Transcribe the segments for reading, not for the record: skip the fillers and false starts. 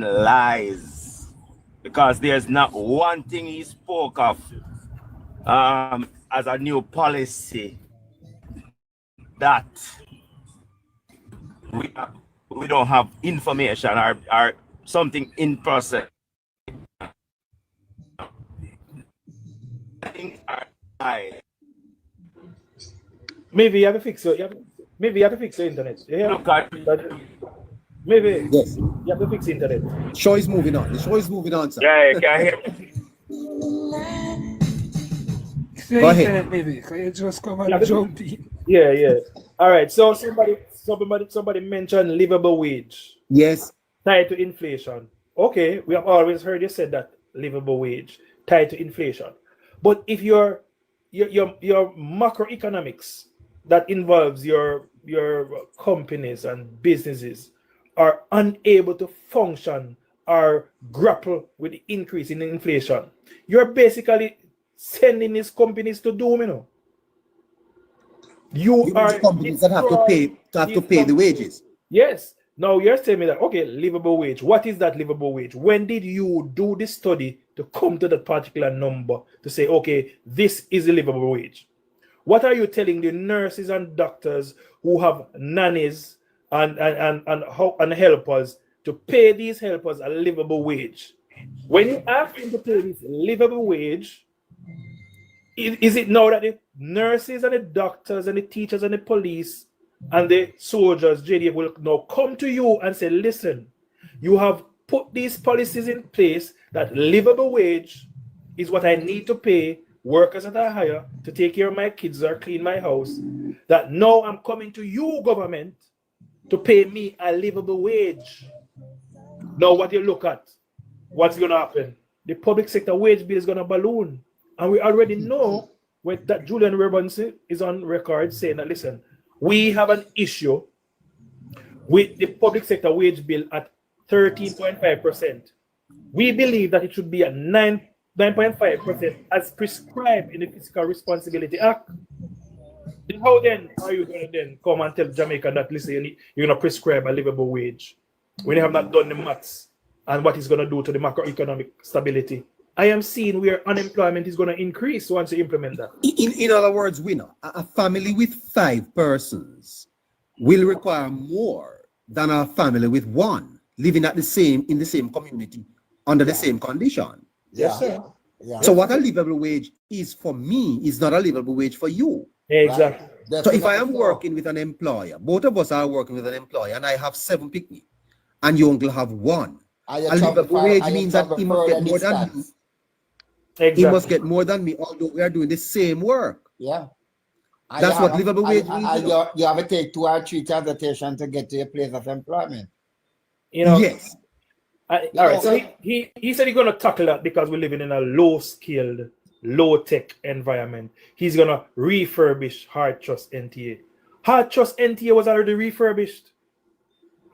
and lies, because there's not one thing he spoke of as a new policy that we, we don't have information or something in process. Things are lies. Maybe you have to fix your, maybe you have to fix your internet. Yeah. Look at Maybe Yes. you have to fix the internet. Show is moving on. The show is moving on, sir. yeah, you can hear me. Go ahead. Maybe can you just come Yeah, and jump in? Yeah. All right. So somebody mentioned livable wage Yes. tied to inflation. Okay, we have always heard you said that livable wage tied to inflation. But if your macroeconomics that involves your companies and businesses are unable to function or grapple with the increase in inflation, you're basically sending these companies to doom, you know. You are companies that have to pay the wages. Yes. Now you're telling me that, okay, livable wage. What is that livable wage? When did you do this study to come to that particular number to say, okay, this is a livable wage? What are you telling the nurses and doctors who have nannies and helpers to pay these helpers a livable wage? When you ask them to pay this livable wage, is it now that the nurses and the doctors and the teachers and the police and the soldiers, JDF, will now come to you and say, listen, you have put these policies in place that livable wage is what I need to pay workers that I hire to take care of my kids or clean my house, that now I'm coming to you, government, to pay me a livable wage. Now what you look at, what's going to happen? The public sector wage bill is going to balloon. And we already know that Julian Robinson is on record saying that, listen, we have an issue with the public sector wage bill at 13.5%. We believe that it should be at 9.5% as prescribed in the Fiscal Responsibility Act. Then how then are you going to then come and tell Jamaica that, listen, you're going to prescribe a livable wage when you have not done the maths and what it's going to do to the macroeconomic stability? I am seeing where unemployment is going to increase once you implement that. In other words, we know a family with 5 persons will require more than a family with 1 living in the same community under the same condition. Yes, sir. Yeah. So what a livable wage is for me is not a livable wage for you. Exactly. Right. So if I am working with an employer, both of us are working with an employer, and I have 7 picnic, and you only have 1. A livable wage means that he must get more than me. Exactly. He must get more than me, although we are doing the same work. Yeah. That's what livable wage means. You have to take 2 or 3 transactions to get to your place of employment. You know, Yes. all right. So he said he's going to tackle that because we're living in a low-skilled, low-tech environment. He's going to refurbish Hard Trust NTA. Hard Trust NTA was already refurbished.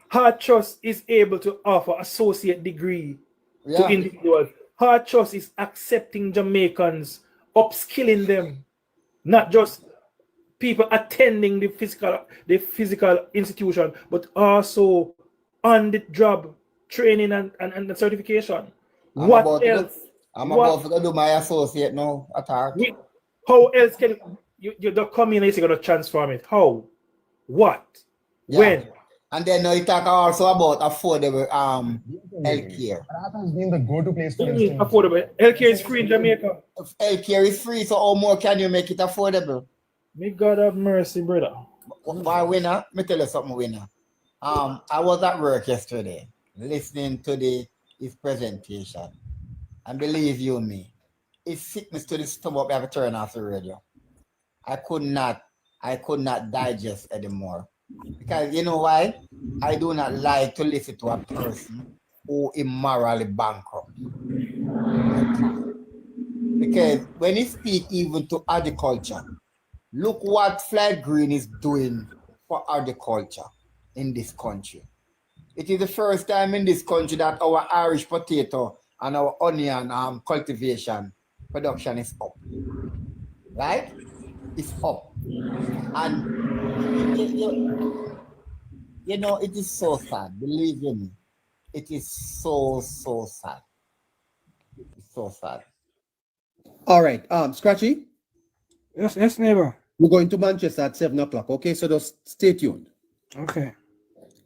Hard Trust is able to offer associate degree to individuals. Hard Trust is accepting Jamaicans, upskilling them, not just people attending the physical institution, but also on the job training and the certification. What else? I'm about to do my associate now at Hard. How else can you don't come in and you're going to transform it? How? What? Yeah. When? And then you talk also about affordable healthcare. That has been the go-to place for instance. Affordable. Healthcare is free in Jamaica. If healthcare is free, so how more can you make it affordable? May God have mercy, brother. Why, winner? Let me tell you something, winner. I was at work yesterday listening to his presentation. And believe you me, it's sickness to the stomach. I have to turn off the radio. I could not digest anymore. Because you know why? I do not like to listen to a person who immorally bankrupt. Because when you speak even to agriculture, look what Flag Green is doing for agriculture in this country. It is the first time in this country that our Irish potato and our onion cultivation production is up. Right? It's up. And you know, it is so sad, believe me. It is so sad. It's so sad. All right. Scratchy, Yes, neighbor. we're going to Manchester at 7 o'clock. Okay, so just stay tuned. Okay.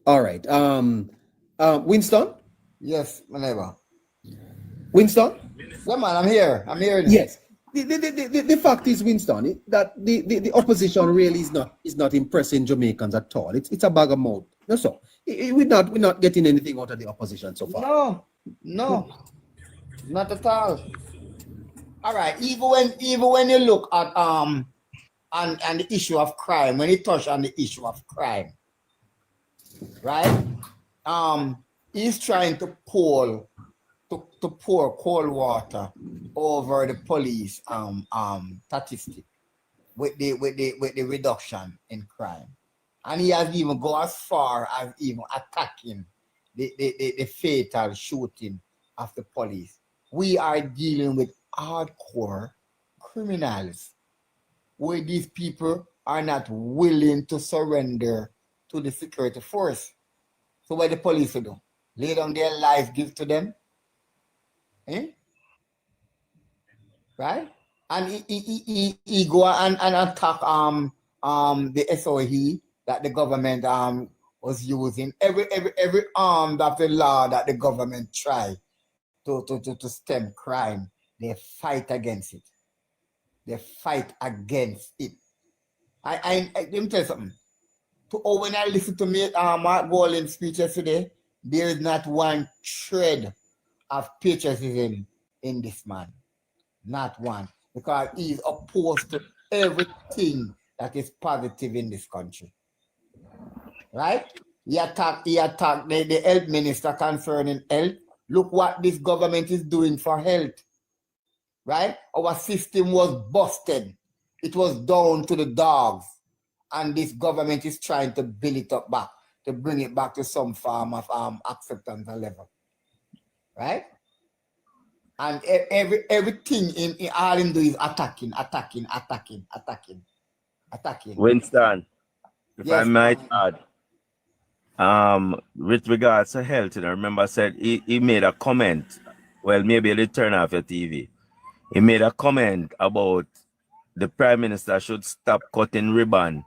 All right. Winston? Yes, my neighbor. Winston? Yeah, man, I'm here. Yes. The fact is, Winston, that the opposition really is not impressing Jamaicans at all. It's a bag of mouth. No, so we're not getting anything out of the opposition so far. No, not at all. All right, even when you look at and the issue of crime, when you touch on the issue of crime, right? He's trying to pour cold water over the police statistic with the reduction in crime. And he has even go as far as even attacking the fatal shooting of the police. We are dealing with hardcore criminals where these people are not willing to surrender to the security force. So what the police will do? Lay down their life, give to them? Right? And he go and attack the SOE that the government was using. Every arm of the law that the government tried to stem crime, they fight against it. They fight against it. Let me tell you something. When I listen to Mark Golding's speech yesterday, there is not one shred of patriotism in this man. Not one. Because he's opposed to everything that is positive in this country. Right? He attacked the health minister concerning health. Look what this government is doing for health. Right? Our system was busted. It was down to the dogs. And this government is trying to build it up back, to bring it back to some form of acceptance level. Right? And everything in all him do is attacking. Winston, if Yes, I might add, with regards to health, I remember I said he made a comment. Well, maybe you'll turn off your TV. He made a comment about the Prime Minister should stop cutting ribbon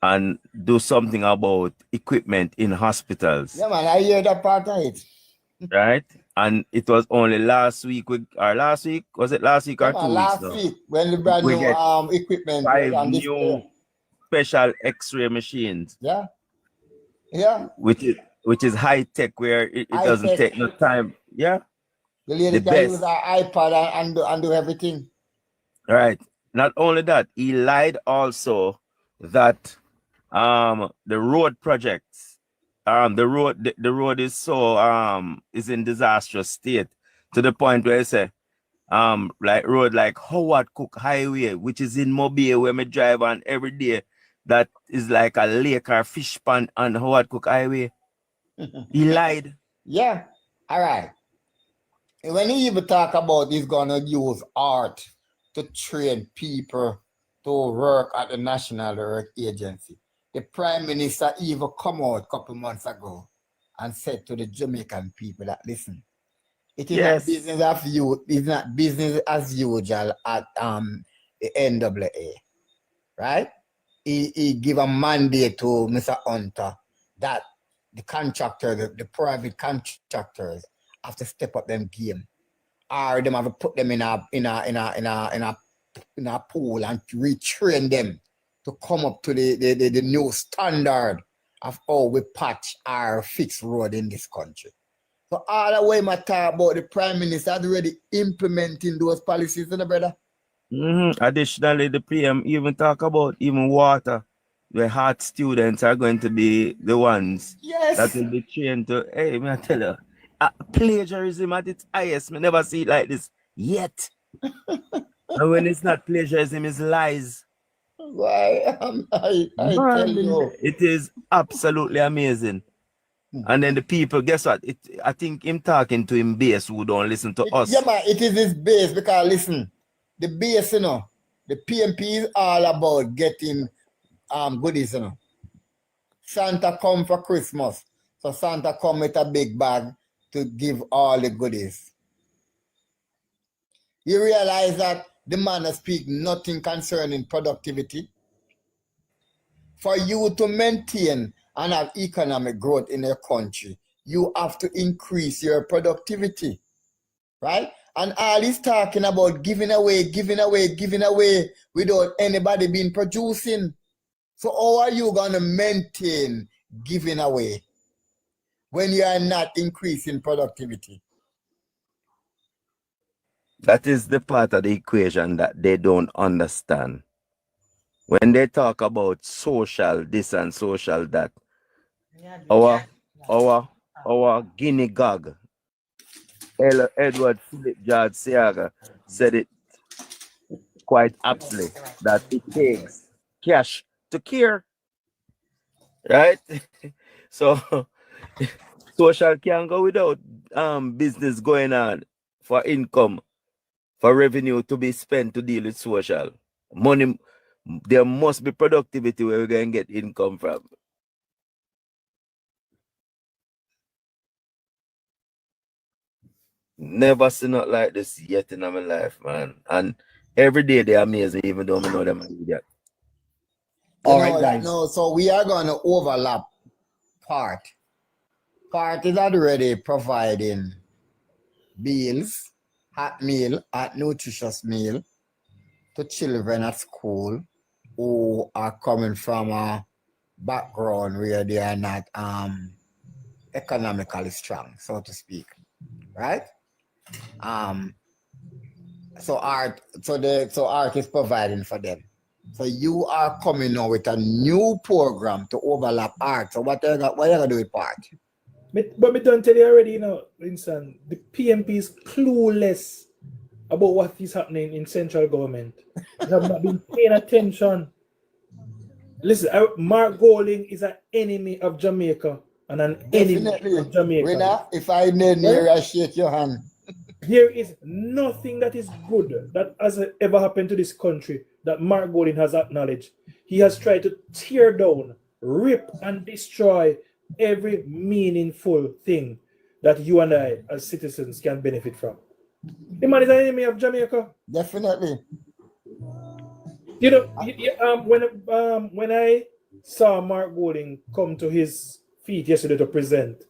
and do something about equipment in hospitals. Yeah, man, I hear that part of it. Right? And it was only last week, was it last week or Yeah, 2 man, weeks last now? week, when the brand We new get equipment 5 on new display. special X-ray machines, Yeah. which is high tech, where it doesn't High-tech. take no time. Yeah, The lady the can use best. her iPad and do everything. Right. Not only that, he lied also that the road projects, the road is so is in disastrous state, to the point where he say like road like Howard Cook Highway, which is in Mobile, where me drive on every day, that is like a lake or fish pond on Howard Cook Highway. He lied. Yeah. All right. When he even talk about he's gonna use art to train people to work at the National Work Agency, the Prime Minister even come out a couple months ago and said to the Jamaican people that, listen, it is Yes. not business of you, it's not business as usual at the NWA, right? He give a mandate to Mr. Hunter that the contractors, the private contractors, have to step up them game, or them have to put them in a pool and retrain them to come up to the new standard of how we patch our fixed road in this country. So all the way I talk about the Prime Minister already implementing those policies, you know, brother. Additionally, the PM even talk about even water, where hard students are going to be the ones Yes. that will be trained to, hey, me I tell you, plagiarism at its highest. Me never see it like this yet. And when it's not plagiarism, it's lies. Why? I tell you. It is absolutely amazing. And then the people, guess what? I think him talking to him base who don't listen to us. Yeah, man, it is his base because listen, the base, you know, the PMP is all about getting goodies, you know. Santa come for Christmas. So Santa come with a big bag to give all the goodies. You realize that the man speak nothing concerning productivity. For you to maintain and have economic growth in your country, you have to increase your productivity, right? And all he's talking about giving away without anybody being producing. So how are you going to maintain giving away when you are not increasing productivity? That is the part of the equation that they don't understand. When they talk about social this and social that, our guinea gog, Edward Philip George Seaga, said it quite aptly that it takes cash to care, right? So social can't go without business going on for income, for revenue to be spent to deal with social. Money, there must be productivity where we're going to get income from. Never seen it like this yet in my life, man. And every day they amaze me, even though I know them idiot. All right, guys. No, so we are going to overlap part. Part is already providing meals, hot nutritious meal to children at school who are coming from a background where they are not economically strong, so to speak, right? So art is providing for them. So you are coming now with a new program to overlap art. So what are you gonna do with art? But me don't tell you already, you know, Vincent, the PMP is clueless about what is happening in central government. They have not been paying attention. Listen, Mark Golding is an enemy of Jamaica and an enemy of Jamaica. Winner, if I name you, I shake your hand. There is nothing that is good that has ever happened to this country that Mark Golding has acknowledged. He has tried to tear down, rip, and destroy every meaningful thing that you and I as citizens can benefit from. The man is an enemy of Jamaica. Definitely. You know, when I saw Mark Golding come to his feet yesterday to present,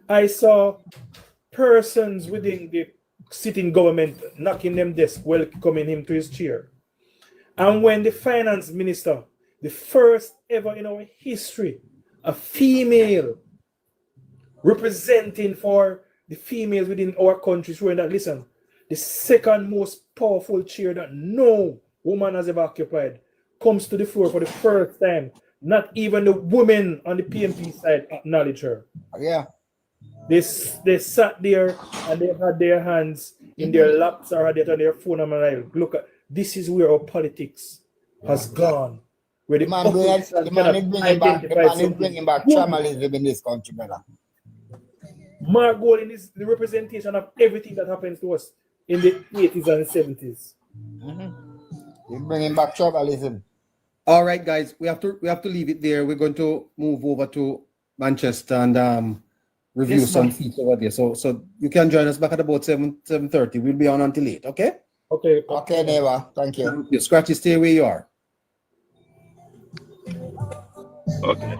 I saw persons within the sitting government knocking them desk, welcoming him to his chair. And when the finance minister, the first ever in our history, a female representing for the females within our country, showing that, listen, the second most powerful chair that no woman has ever occupied comes to the floor for the first time. Not even the women on the PMP side acknowledge her. Yeah. They sat there and they had their hands in their laps or had it on their phone. And I'm like, look, this is where our politics has gone. Where the man is bringing back tribalism in this country, brother. Mark Golding is the representation of everything that happens to us in the 80s and 70s. He's bringing back tribalism. All right, guys, we have to leave it there. We're going to move over to Manchester and review some seats over there. So you can join us back at about 7:30. We'll be on until 8, okay? Okay, neighbor. Thank you. Scratchy, stay where you are. Okay.